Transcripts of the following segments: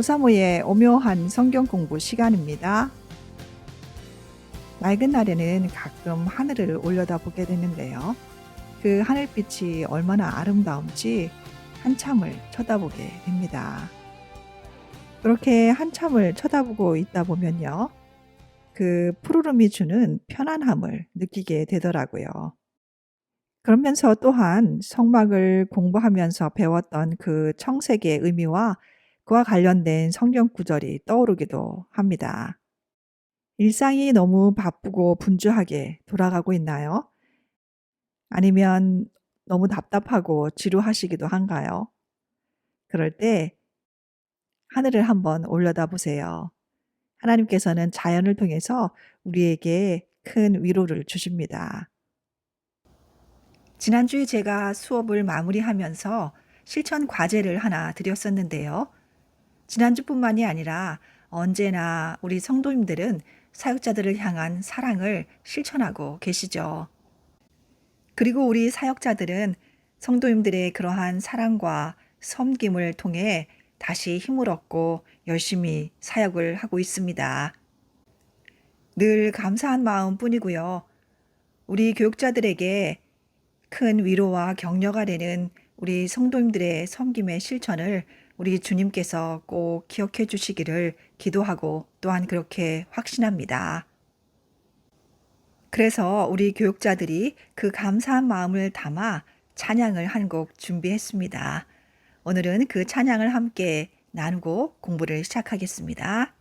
오사무의 오묘한 성경 공부 시간입니다. 맑은 날에는 가끔 하늘을 올려다보게 되는데요. 그 하늘빛이 얼마나 아름다운지 한참을 쳐다보게 됩니다. 그렇게 한참을 쳐다보고 있다 보면요. 그 푸르름이 주는 편안함을 느끼게 되더라고요. 그러면서 또한 성막을 공부하면서 배웠던 그 청색의 의미와 그와 관련된 성경 구절이 떠오르기도 합니다. 일상이 너무 바쁘고 분주하게 돌아가고 있나요? 아니면 너무 답답하고 지루하시기도 한가요? 그럴 때 하늘을 한번 올려다 보세요. 하나님께서는 자연을 통해서 우리에게 큰 위로를 주십니다. 지난주에 제가 수업을 마무리하면서 실천 과제를 하나 드렸었는데요. 지난주뿐만이 아니라 언제나 우리 성도님들은 사역자들을 향한 사랑을 실천하고 계시죠. 그리고 우리 사역자들은 성도님들의 그러한 사랑과 섬김을 통해 다시 힘을 얻고 열심히 사역을 하고 있습니다. 늘 감사한 마음뿐이고요. 우리 교육자들에게 큰 위로와 격려가 되는 우리 성도님들의 섬김의 실천을 우리 주님께서 꼭 기억해 주시기를 기도하고 또한 그렇게 확신합니다. 그래서 우리 교육자들이 그 감사한 마음을 담아 찬양을 한 곡 준비했습니다. 오늘은 그 찬양을 함께 나누고 공부를 시작하겠습니다.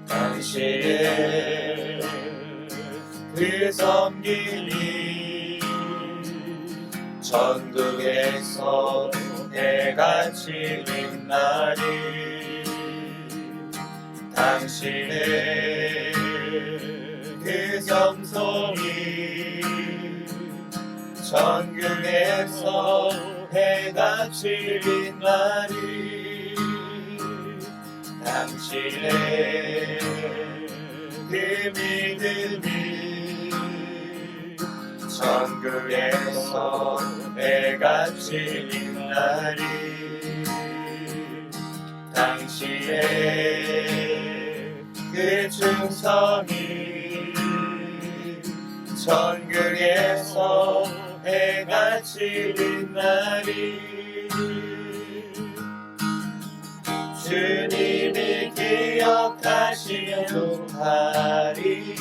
당신의 그 섬김이 전국에서 해같이 빛나리. 당신의 그 정성이 전국에서 해같이 빛나리. 당신의 그 믿음이 전국에서 해같이 빛나리. 당신의 그 충성이 전국에서 해같이 빛나리. 주님이 기억하시면 좋아하리.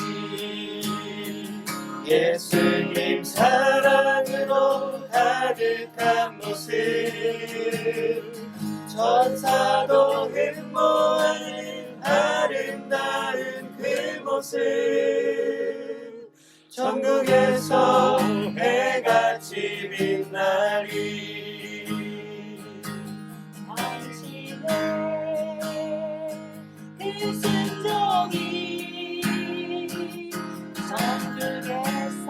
예수님 사랑으로 가득한 모습, 천사도 흠모하는 아름다운 그 모습, 천국에서 해같이 빛나리. 그 순종이 전국에서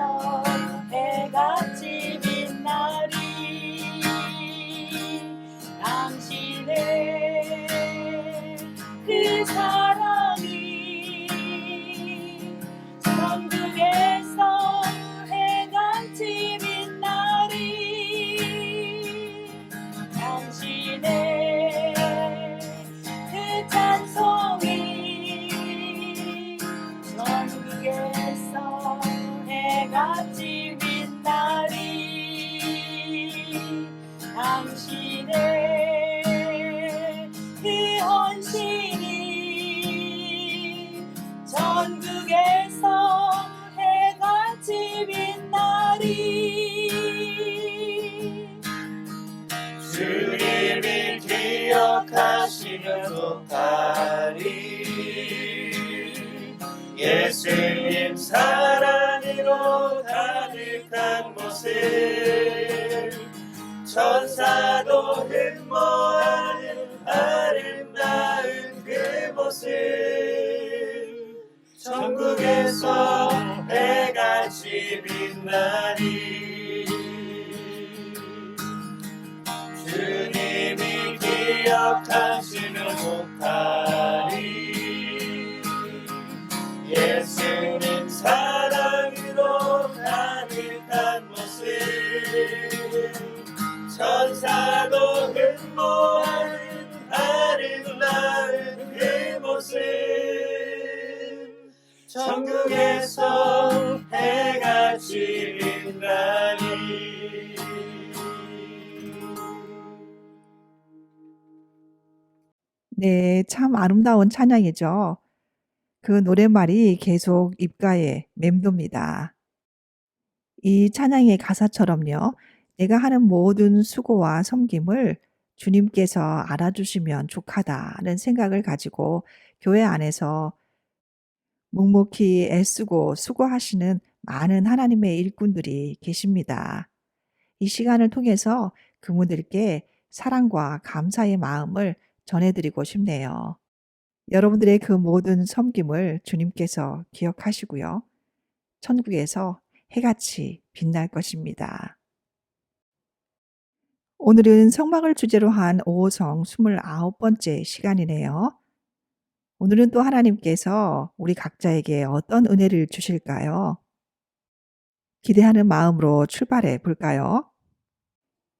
해같이 빛나리. 당신의 그 사랑이 전국에서 해같이 빛나리. 당신의 그 찬송이 전국에서 해같이 빛나리. 당신의 그 헌신이 전국에서 해같이 빛나리. 주님이 기억하시면 좋다리. 예수님 사랑으로 가득한 모습, 천사도 흠모하는 아름다운 그 모습, 천국에서 해같이 빛나리. 주님이 기억하시면 좋다리. 예수님 사랑으로 가득한 아름다운 그 모습 천국에서 해같이 빛나리. 네, 참 아름다운 찬양이죠. 그 노랫말이 계속 입가에 맴돕니다. 이 찬양의 가사처럼요. 내가 하는 모든 수고와 섬김을 주님께서 알아주시면 족하다는 생각을 가지고 교회 안에서 묵묵히 애쓰고 수고하시는 많은 하나님의 일꾼들이 계십니다. 이 시간을 통해서 그분들께 사랑과 감사의 마음을 전해드리고 싶네요. 여러분들의 그 모든 섬김을 주님께서 기억하시고요. 천국에서 해같이 빛날 것입니다. 오늘은 성막을 주제로 한 5성 29번째 시간이네요. 오늘은 또 하나님께서 우리 각자에게 어떤 은혜를 주실까요? 기대하는 마음으로 출발해 볼까요?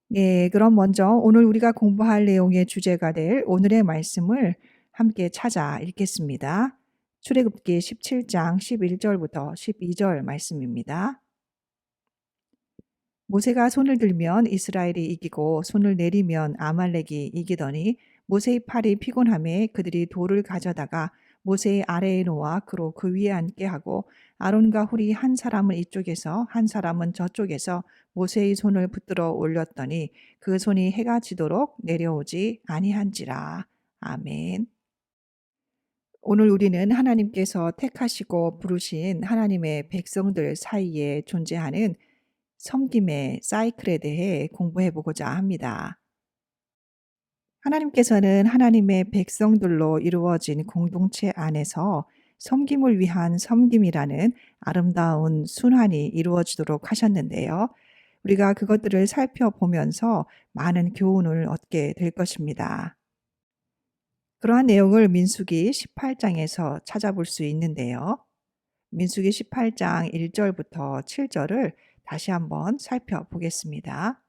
네, 그럼 먼저 오늘 우리가 공부할 내용의 주제가 될 오늘의 말씀을 함께 찾아 읽겠습니다. 출애굽기 17장 11절부터 12절 말씀입니다. 모세가 손을 들면 이스라엘이 이기고 손을 내리면 아말렉이 이기더니 모세의 팔이 피곤함에 그들이 돌을 가져다가 모세의 아래에 놓아 그로 그 위에 앉게 하고 아론과 훌이 한 사람은 이쪽에서 한 사람은 저쪽에서 모세의 손을 붙들어 올렸더니 그 손이 해가 지도록 내려오지 아니한지라. 아멘. 오늘 우리는 하나님께서 택하시고 부르신 하나님의 백성들 사이에 존재하는 섬김의 사이클에 대해 공부해 보고자 합니다. 하나님께서는 하나님의 백성들로 이루어진 공동체 안에서 섬김을 위한 섬김이라는 아름다운 순환이 이루어지도록 하셨는데요. 우리가 그것들을 살펴보면서 많은 교훈을 얻게 될 것입니다. 그러한 내용을 민수기 18장에서 찾아볼 수 있는데요. 민수기 18장 1절부터 7절을 다시 한번 살펴보겠습니다.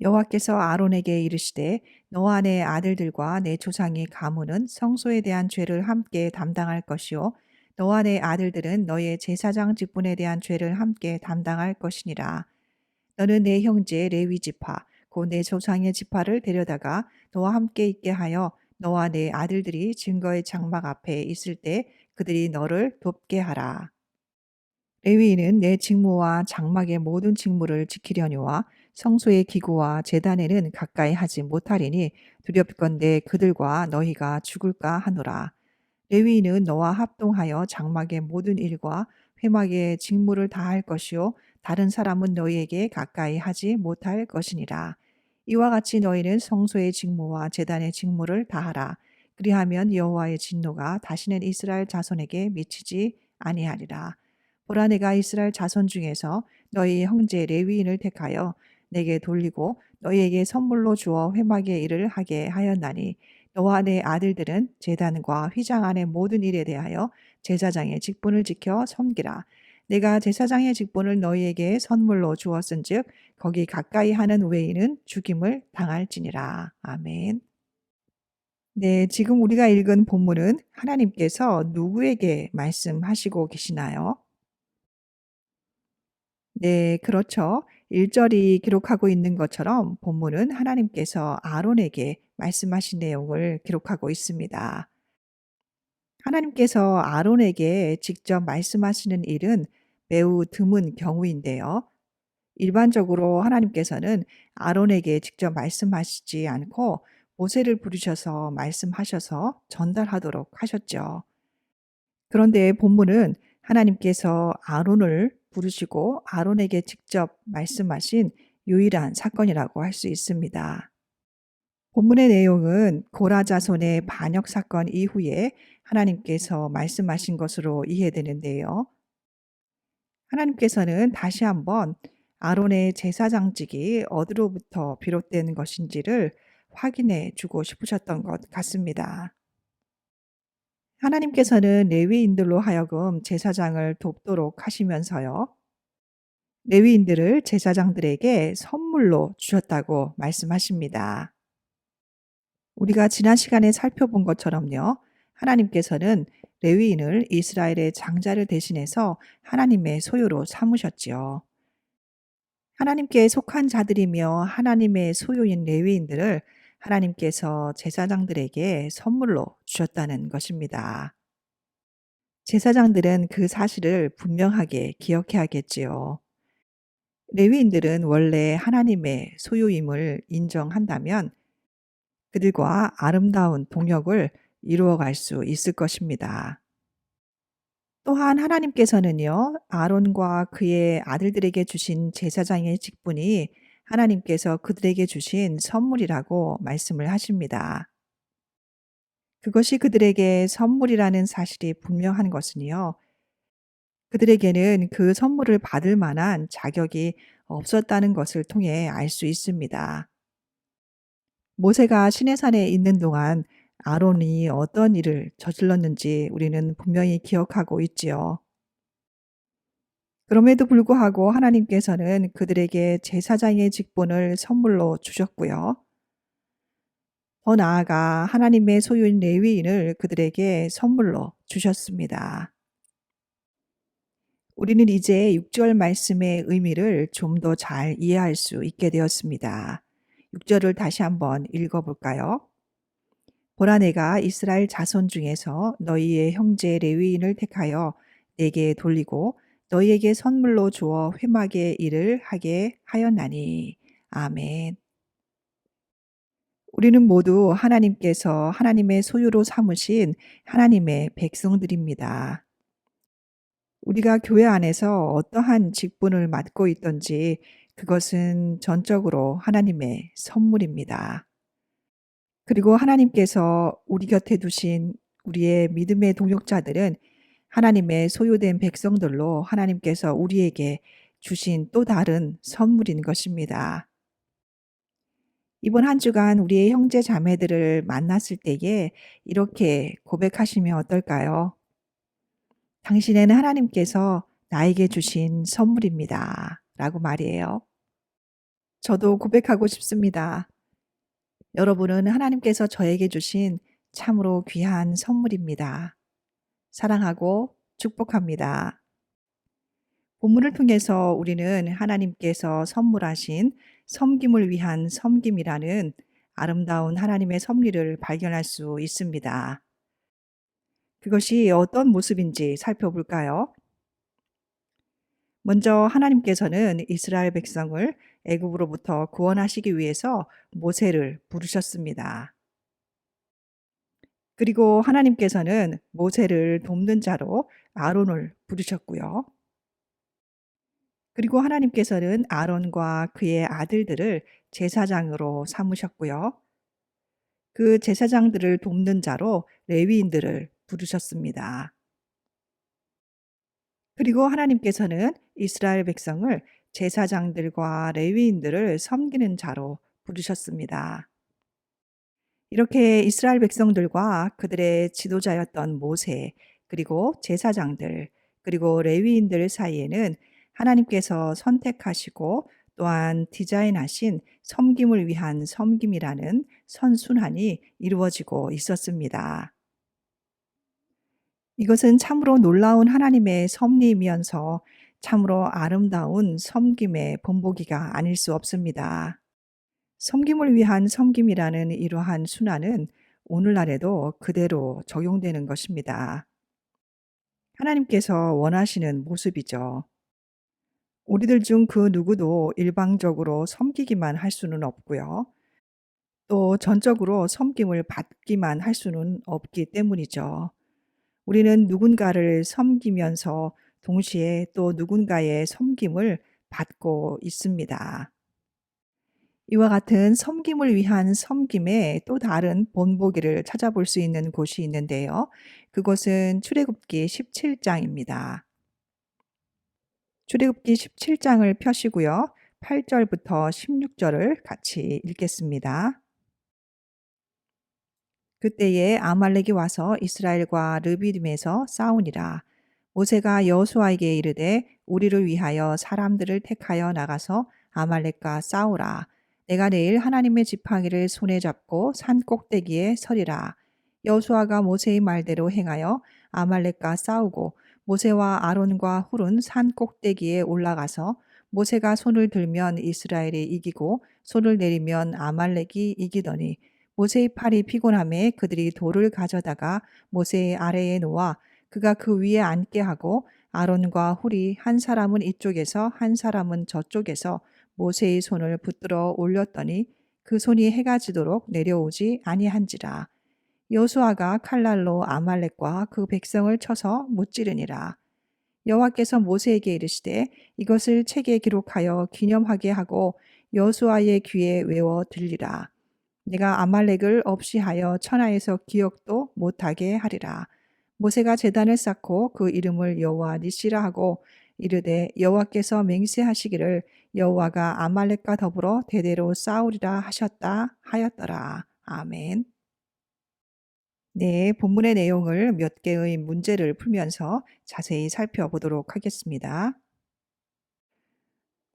여호와께서 아론에게 이르시되 너와 내 아들들과 내 조상이 가문은 성소에 대한 죄를 함께 담당할 것이요 너와 내 아들들은 너의 제사장 직분에 대한 죄를 함께 담당할 것이니라. 너는 내 형제 레위 지파 곧 내 조상의 지파를 데려다가 너와 함께 있게 하여 너와 내 아들들이 증거의 장막 앞에 있을 때 그들이 너를 돕게 하라. 레위인은 내 직무와 장막의 모든 직무를 지키려니와 성소의 기구와 제단에는 가까이 하지 못하리니 두렵건대 그들과 너희가 죽을까 하노라. 레위인은 너와 합동하여 장막의 모든 일과 회막의 직무를 다할 것이요 다른 사람은 너희에게 가까이 하지 못할 것이니라. 이와 같이 너희는 성소의 직무와 제단의 직무를 다하라. 그리하면 여호와의 진노가 다시는 이스라엘 자손에게 미치지 아니하리라. 보라 내가 이스라엘 자손 중에서 너희 형제 레위인을 택하여 내게 돌리고 너희에게 선물로 주어 회막의 일을 하게 하였나니 너와 내 아들들은 제단과 휘장 안의 모든 일에 대하여 제사장의 직분을 지켜 섬기라. 내가 제사장의 직분을 너희에게 선물로 주었은즉 거기 가까이 하는 외인은 죽임을 당할지니라. 아멘. 네, 지금 우리가 읽은 본문은 하나님께서 누구에게 말씀하시고 계시나요? 네, 그렇죠. 1절이 기록하고 있는 것처럼 본문은 하나님께서 아론에게 말씀하신 내용을 기록하고 있습니다. 하나님께서 아론에게 직접 말씀하시는 일은 매우 드문 경우인데요. 일반적으로 하나님께서는 아론에게 직접 말씀하시지 않고 모세를 부르셔서 말씀하셔서 전달하도록 하셨죠. 그런데 본문은 하나님께서 아론을 부르시고 아론에게 직접 말씀하신 유일한 사건이라고 할 수 있습니다. 본문의 내용은 고라 자손의 반역 사건 이후에 하나님께서 말씀하신 것으로 이해되는데요. 하나님께서는 다시 한번 아론의 제사장직이 어디로부터 비롯된 것인지를 확인해 주고 싶으셨던 것 같습니다. 하나님께서는 레위인들로 하여금 제사장을 돕도록 하시면서요. 레위인들을 제사장들에게 선물로 주셨다고 말씀하십니다. 우리가 지난 시간에 살펴본 것처럼요. 하나님께서는 레위인을 이스라엘의 장자를 대신해서 하나님의 소유로 삼으셨지요. 하나님께 속한 자들이며 하나님의 소유인 레위인들을 하나님께서 제사장들에게 선물로 주셨다는 것입니다. 제사장들은 그 사실을 분명하게 기억해야겠지요. 레위인들은 원래 하나님의 소유임을 인정한다면 그들과 아름다운 동역을 이루어갈 수 있을 것입니다. 또한 하나님께서는요, 아론과 그의 아들들에게 주신 제사장의 직분이 하나님께서 그들에게 주신 선물이라고 말씀을 하십니다. 그것이 그들에게 선물이라는 사실이 분명한 것은요, 그들에게는 그 선물을 받을 만한 자격이 없었다는 것을 통해 알 수 있습니다. 모세가 시내산에 있는 동안 아론이 어떤 일을 저질렀는지 우리는 분명히 기억하고 있지요. 그럼에도 불구하고 하나님께서는 그들에게 제사장의 직분을 선물로 주셨고요. 더 나아가 하나님의 소유인 레위인을 그들에게 선물로 주셨습니다. 우리는 이제 6절 말씀의 의미를 좀 더 잘 이해할 수 있게 되었습니다. 6절을 다시 한번 읽어볼까요? 보라 내가 이스라엘 자손 중에서 너희의 형제 레위인을 택하여 내게 돌리고 너희에게 선물로 주어 회막의 일을 하게 하였나니. 아멘. 우리는 모두 하나님께서 하나님의 소유로 삼으신 하나님의 백성들입니다. 우리가 교회 안에서 어떠한 직분을 맡고 있든지 그것은 전적으로 하나님의 선물입니다. 그리고 하나님께서 우리 곁에 두신 우리의 믿음의 동역자들은 하나님의 소유된 백성들로 하나님께서 우리에게 주신 또 다른 선물인 것입니다. 이번 한 주간 우리의 형제 자매들을 만났을 때에 이렇게 고백하시면 어떨까요? 당신은 하나님께서 나에게 주신 선물입니다. 라고 말이에요. 저도 고백하고 싶습니다. 여러분은 하나님께서 저에게 주신 참으로 귀한 선물입니다. 사랑하고 축복합니다. 본문을 통해서 우리는 하나님께서 선물하신 섬김을 위한 섬김이라는 아름다운 하나님의 섭리를 발견할 수 있습니다. 그것이 어떤 모습인지 살펴볼까요? 먼저 하나님께서는 이스라엘 백성을 애굽으로부터 구원하시기 위해서 모세를 부르셨습니다. 그리고 하나님께서는 모세를 돕는 자로 아론을 부르셨고요. 그리고 하나님께서는 아론과 그의 아들들을 제사장으로 삼으셨고요. 그 제사장들을 돕는 자로 레위인들을 부르셨습니다. 그리고 하나님께서는 이스라엘 백성을 제사장들과 레위인들을 섬기는 자로 부르셨습니다. 이렇게 이스라엘 백성들과 그들의 지도자였던 모세, 그리고 제사장들, 그리고 레위인들 사이에는 하나님께서 선택하시고 또한 디자인하신 섬김을 위한 섬김이라는 선순환이 이루어지고 있었습니다. 이것은 참으로 놀라운 하나님의 섭리이면서 참으로 아름다운 섬김의 본보기가 아닐 수 없습니다. 섬김을 위한 섬김이라는 이러한 순환은 오늘날에도 그대로 적용되는 것입니다. 하나님께서 원하시는 모습이죠. 우리들 중 그 누구도 일방적으로 섬기기만 할 수는 없고요. 또 전적으로 섬김을 받기만 할 수는 없기 때문이죠. 우리는 누군가를 섬기면서 동시에 또 누군가의 섬김을 받고 있습니다. 이와 같은 섬김을 위한 섬김의 또 다른 본보기를 찾아볼 수 있는 곳이 있는데요. 그것은 출애굽기 17장입니다. 출애굽기 17장을 펴시고요. 8절부터 16절을 같이 읽겠습니다. 그때에 아말렉이 와서 이스라엘과 르비딤에서 싸우니라. 모세가 여호수아에게 이르되 우리를 위하여 사람들을 택하여 나가서 아말렉과 싸우라. 내가 내일 하나님의 지팡이를 손에 잡고 산 꼭대기에 서리라. 여호수아가 모세의 말대로 행하여 아말렉과 싸우고 모세와 아론과 훌은 산 꼭대기에 올라가서 모세가 손을 들면 이스라엘이 이기고 손을 내리면 아말렉이 이기더니 모세의 팔이 피곤함에 그들이 돌을 가져다가 모세의 아래에 놓아 그가 그 위에 앉게 하고 아론과 훌이 한 사람은 이쪽에서 한 사람은 저쪽에서 모세의 손을 붙들어 올렸더니 그 손이 해가 지도록 내려오지 아니한지라. 여호수아가 칼날로 아말렉과 그 백성을 쳐서 무찌르니라. 여호와께서 모세에게 이르시되 이것을 책에 기록하여 기념하게 하고 여호수아의 귀에 외워 들리라. 내가 아말렉을 없이 하여 천하에서 기억도 못하게 하리라. 모세가 제단을 쌓고 그 이름을 여호와 니시라 하고 이르되 여호와께서 맹세하시기를 여호와가 아말렉과 더불어 대대로 싸우리라 하셨다 하였더라. 아멘. 네, 본문의 내용을 몇 개의 문제를 풀면서 자세히 살펴보도록 하겠습니다.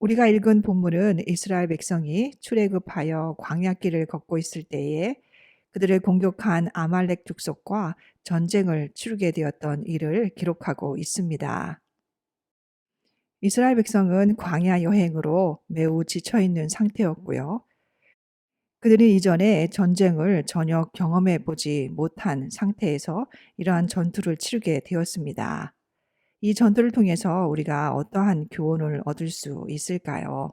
우리가 읽은 본문은 이스라엘 백성이 출애굽하여 광야길을 걷고 있을 때에 그들을 공격한 아말렉 족속과 전쟁을 치르게 되었던 일을 기록하고 있습니다. 이스라엘 백성은 광야 여행으로 매우 지쳐 있는 상태였고요. 그들이 이전에 전쟁을 전혀 경험해 보지 못한 상태에서 이러한 전투를 치르게 되었습니다. 이 전투를 통해서 우리가 어떠한 교훈을 얻을 수 있을까요?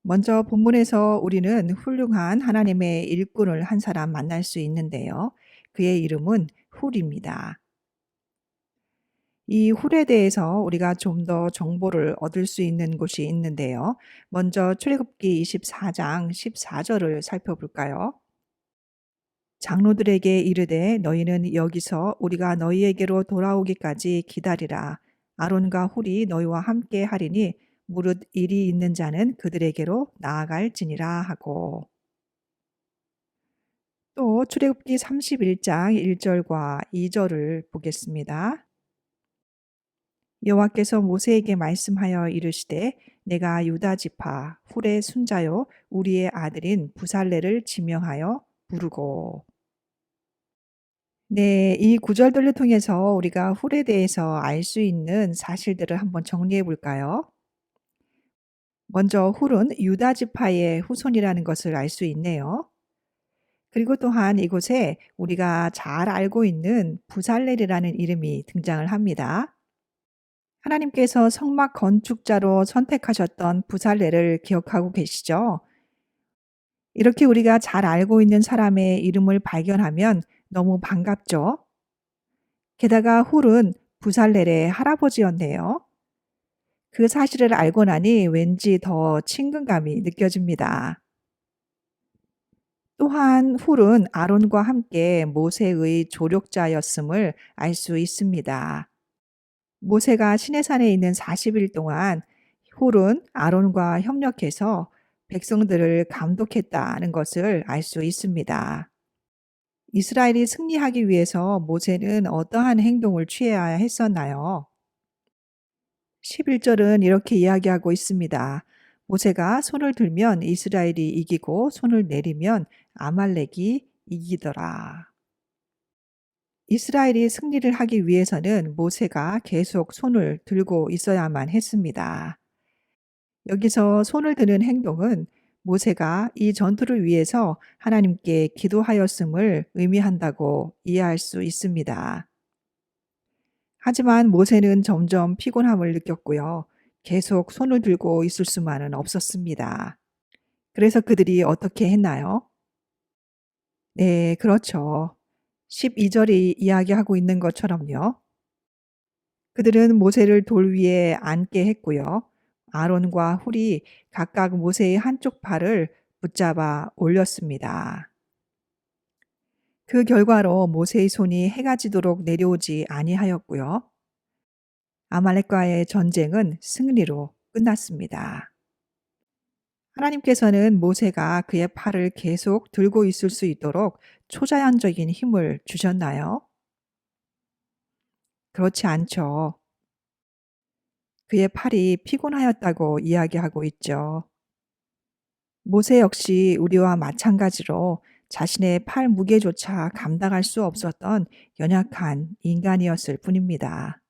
먼저 본문에서 우리는 훌륭한 하나님의 일꾼을 한 사람 만날 수 있는데요. 그의 이름은 훌입니다. 이 훌에 대해서 우리가 좀 더 정보를 얻을 수 있는 곳이 있는데요. 먼저 출애굽기 24장 14절을 살펴볼까요? 장로들에게 이르되 너희는 여기서 우리가 너희에게로 돌아오기까지 기다리라. 아론과 훌이 너희와 함께 하리니 무릇 일이 있는 자는 그들에게로 나아갈지니라 하고. 또 출애굽기 31장 1절과 2절을 보겠습니다. 여호와께서 모세에게 말씀하여 이르시되 내가 유다 지파 훌의 순자요 우리의 아들인 부살레를 지명하여 부르고. 네, 이 구절들을 통해서 우리가 훌에 대해서 알 수 있는 사실들을 한번 정리해 볼까요? 먼저 훌은 유다 지파의 후손이라는 것을 알 수 있네요. 그리고 또한 이곳에 우리가 잘 알고 있는 부살렐이라는 이름이 등장을 합니다. 하나님께서 성막 건축자로 선택하셨던 부살렐을 기억하고 계시죠? 이렇게 우리가 잘 알고 있는 사람의 이름을 발견하면 너무 반갑죠? 게다가 훌은 부살렐의 할아버지였네요. 그 사실을 알고 나니 왠지 더 친근감이 느껴집니다. 또한 훌은 아론과 함께 모세의 조력자였음을 알 수 있습니다. 모세가 시내산에 있는 40일 동안 훌은 아론과 협력해서 백성들을 감독했다는 것을 알 수 있습니다. 이스라엘이 승리하기 위해서 모세는 어떠한 행동을 취해야 했었나요? 11절은 이렇게 이야기하고 있습니다. 모세가 손을 들면 이스라엘이 이기고 손을 내리면 아말렉이 이기더라. 이스라엘이 승리를 하기 위해서는 모세가 계속 손을 들고 있어야만 했습니다. 여기서 손을 드는 행동은 모세가 이 전투를 위해서 하나님께 기도하였음을 의미한다고 이해할 수 있습니다. 하지만 모세는 점점 피곤함을 느꼈고요. 계속 손을 들고 있을 수만은 없었습니다. 그래서 그들이 어떻게 했나요? 네, 그렇죠. 12절이 이야기하고 있는 것처럼요. 그들은 모세를 돌 위에 앉게 했고요. 아론과 훌이 각각 모세의 한쪽 팔을 붙잡아 올렸습니다. 그 결과로 모세의 손이 해가 지도록 내려오지 아니하였고요. 아말렉과의 전쟁은 승리로 끝났습니다. 하나님께서는 모세가 그의 팔을 계속 들고 있을 수 있도록 초자연적인 힘을 주셨나요? 그렇지 않죠. 그의 팔이 피곤하였다고 이야기하고 있죠. 모세 역시 우리와 마찬가지로 자신의 팔 무게조차 감당할 수 없었던 연약한 인간이었을 뿐입니다.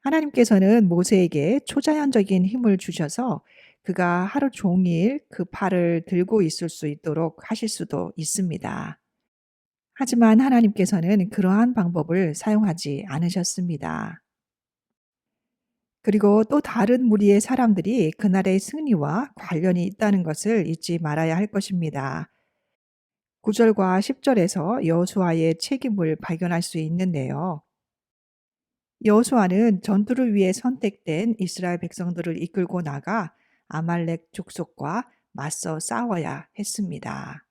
하나님께서는 모세에게 초자연적인 힘을 주셔서 그가 하루 종일 그 팔을 들고 있을 수 있도록 하실 수도 있습니다. 하지만 하나님께서는 그러한 방법을 사용하지 않으셨습니다. 그리고 또 다른 무리의 사람들이 그날의 승리와 관련이 있다는 것을 잊지 말아야 할 것입니다. 9절과 10절에서 여호수아의 책임을 발견할 수 있는데요. 여호수아는 전투를 위해 선택된 이스라엘 백성들을 이끌고 나가 아말렉 족속과 맞서 싸워야 했습니다.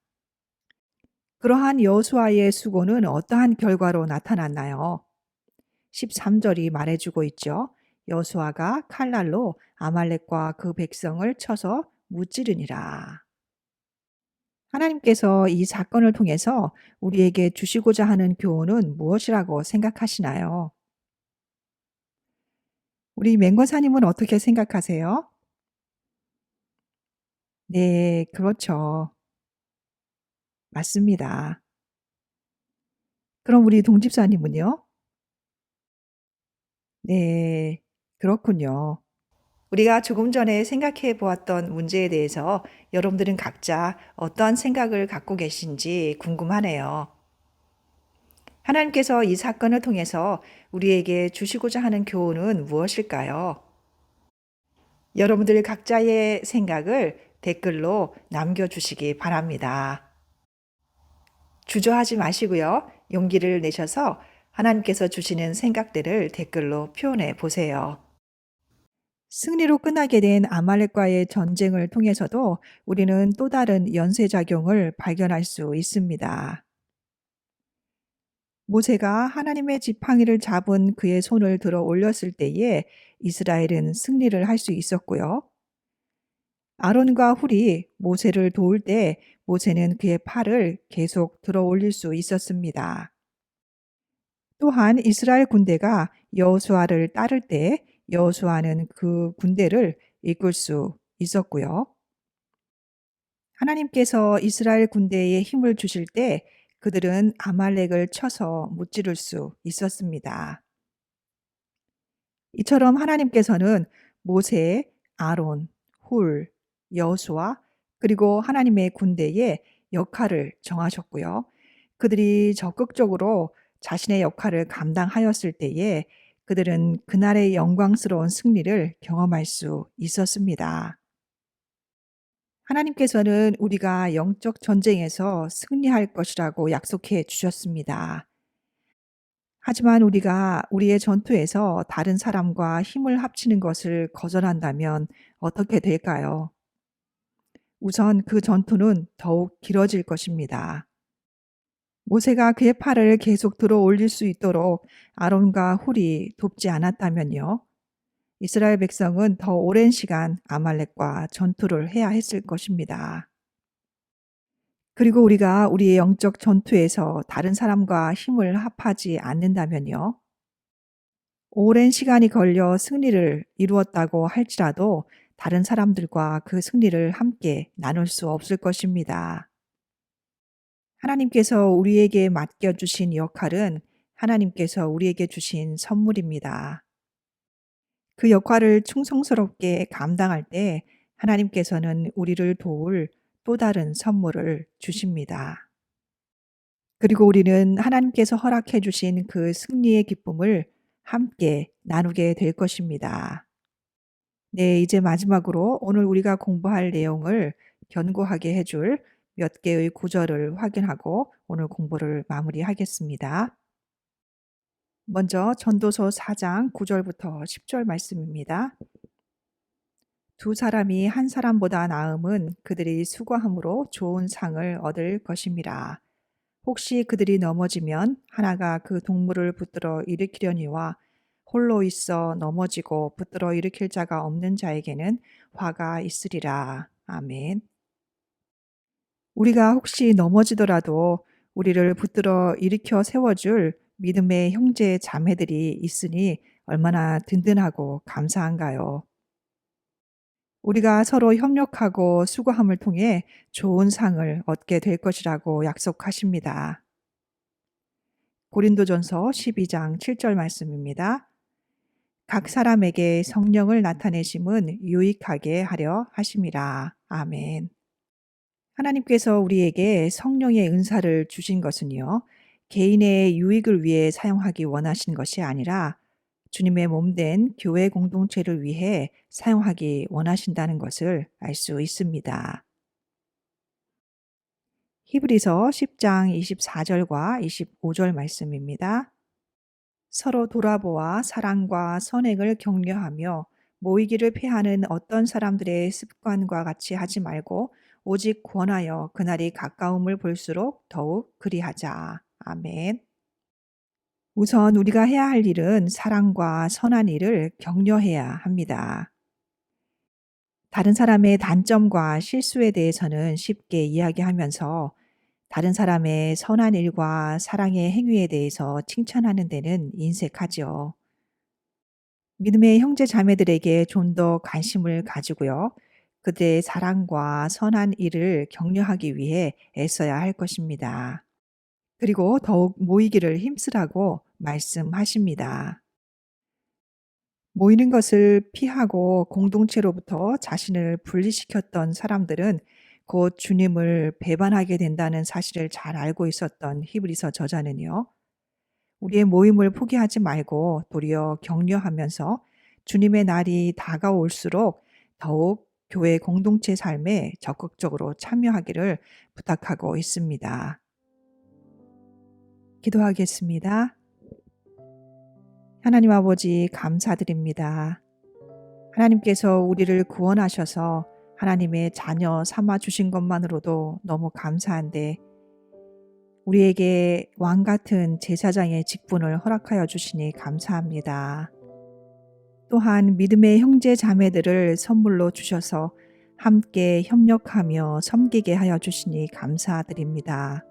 그러한 여호수아의 수고는 어떠한 결과로 나타났나요? 13절이 말해주고 있죠. 여호수아가 칼날로 아말렉과 그 백성을 쳐서 무찌르니라. 하나님께서 이 사건을 통해서 우리에게 주시고자 하는 교훈은 무엇이라고 생각하시나요? 우리 맹권사님은 어떻게 생각하세요? 네, 그렇죠. 맞습니다. 그럼 우리 동집사님은요? 네, 그렇군요. 우리가 조금 전에 생각해 보았던 문제에 대해서 여러분들은 각자 어떠한 생각을 갖고 계신지 궁금하네요. 하나님께서 이 사건을 통해서 우리에게 주시고자 하는 교훈은 무엇일까요? 여러분들 각자의 생각을 댓글로 남겨주시기 바랍니다. 주저하지 마시고요. 용기를 내셔서 하나님께서 주시는 생각들을 댓글로 표현해 보세요. 승리로 끝나게 된 아말렉과의 전쟁을 통해서도 우리는 또 다른 연쇄작용을 발견할 수 있습니다. 모세가 하나님의 지팡이를 잡은 그의 손을 들어 올렸을 때에 이스라엘은 승리를 할 수 있었고요. 아론과 훌이 모세를 도울 때 모세는 그의 팔을 계속 들어 올릴 수 있었습니다. 또한 이스라엘 군대가 여호수아를 따를 때 여호수아는 그 군대를 이끌 수 있었고요. 하나님께서 이스라엘 군대에 힘을 주실 때 그들은 아말렉을 쳐서 무찌를 수 있었습니다. 이처럼 하나님께서는 모세, 아론, 훌, 여호수아 그리고 하나님의 군대에 역할을 정하셨고요. 그들이 적극적으로 자신의 역할을 감당하였을 때에 그들은 그날의 영광스러운 승리를 경험할 수 있었습니다. 하나님께서는 우리가 영적 전쟁에서 승리할 것이라고 약속해 주셨습니다. 하지만 우리가 우리의 전투에서 다른 사람과 힘을 합치는 것을 거절한다면 어떻게 될까요? 우선 그 전투는 더욱 길어질 것입니다. 모세가 그의 팔을 계속 들어 올릴 수 있도록 아론과 훌이 돕지 않았다면요. 이스라엘 백성은 더 오랜 시간 아말렉과 전투를 해야 했을 것입니다. 그리고 우리가 우리의 영적 전투에서 다른 사람과 힘을 합하지 않는다면요. 오랜 시간이 걸려 승리를 이루었다고 할지라도 다른 사람들과 그 승리를 함께 나눌 수 없을 것입니다. 하나님께서 우리에게 맡겨주신 역할은 하나님께서 우리에게 주신 선물입니다. 그 역할을 충성스럽게 감당할 때 하나님께서는 우리를 도울 또 다른 선물을 주십니다. 그리고 우리는 하나님께서 허락해 주신 그 승리의 기쁨을 함께 나누게 될 것입니다. 네, 이제 마지막으로 오늘 우리가 공부할 내용을 견고하게 해줄 몇 개의 구절을 확인하고 오늘 공부를 마무리하겠습니다. 먼저 전도서 4장 9절부터 10절 말씀입니다. 두 사람이 한 사람보다 나음은 그들이 수고함으로 좋은 상을 얻을 것임이라. 혹시 그들이 넘어지면 하나가 그 동물을 붙들어 일으키려니와 홀로 있어 넘어지고 붙들어 일으킬 자가 없는 자에게는 화가 있으리라. 아멘. 우리가 혹시 넘어지더라도 우리를 붙들어 일으켜 세워줄 믿음의 형제 자매들이 있으니 얼마나 든든하고 감사한가요? 우리가 서로 협력하고 수고함을 통해 좋은 상을 얻게 될 것이라고 약속하십니다. 고린도전서 12장 7절 말씀입니다. 각 사람에게 성령을 나타내심은 유익하게 하려 하심이라. 아멘. 하나님께서 우리에게 성령의 은사를 주신 것은요, 개인의 유익을 위해 사용하기 원하신 것이 아니라 주님의 몸된 교회 공동체를 위해 사용하기 원하신다는 것을 알 수 있습니다. 히브리서 10장 24절과 25절 말씀입니다. 서로 돌아보아 사랑과 선행을 격려하며 모이기를 패하는 어떤 사람들의 습관과 같이 하지 말고 오직 권하여 그날이 가까움을 볼수록 더욱 그리하자. 아멘. 우선 우리가 해야 할 일은 사랑과 선한 일을 격려해야 합니다. 다른 사람의 단점과 실수에 대해서는 쉽게 이야기하면서 다른 사람의 선한 일과 사랑의 행위에 대해서 칭찬하는 데는 인색하죠. 믿음의 형제 자매들에게 좀 더 관심을 가지고요. 그들의 사랑과 선한 일을 격려하기 위해 애써야 할 것입니다. 그리고 더욱 모이기를 힘쓰라고 말씀하십니다. 모이는 것을 피하고 공동체로부터 자신을 분리시켰던 사람들은 곧 주님을 배반하게 된다는 사실을 잘 알고 있었던 히브리서 저자는요, 우리의 모임을 포기하지 말고 도리어 격려하면서 주님의 날이 다가올수록 더욱 교회 공동체 삶에 적극적으로 참여하기를 부탁하고 있습니다. 기도하겠습니다. 하나님 아버지 감사드립니다. 하나님께서 우리를 구원하셔서 하나님의 자녀 삼아 주신 것만으로도 너무 감사한데 우리에게 왕 같은 제사장의 직분을 허락하여 주시니 감사합니다. 또한 믿음의 형제 자매들을 선물로 주셔서 함께 협력하며 섬기게 하여 주시니 감사드립니다.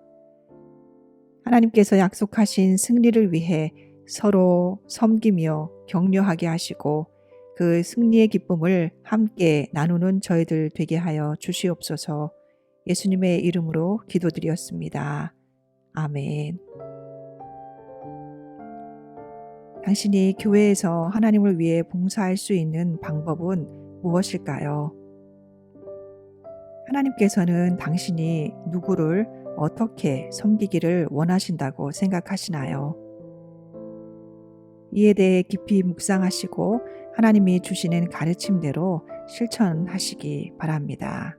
하나님께서 약속하신 승리를 위해 서로 섬기며 격려하게 하시고 그 승리의 기쁨을 함께 나누는 저희들 되게 하여 주시옵소서. 예수님의 이름으로 기도드렸습니다. 아멘. 당신이 교회에서 하나님을 위해 봉사할 수 있는 방법은 무엇일까요? 하나님께서는 당신이 누구를 어떻게 섬기기를 원하신다고 생각하시나요? 이에 대해 깊이 묵상하시고 하나님이 주시는 가르침대로 실천하시기 바랍니다.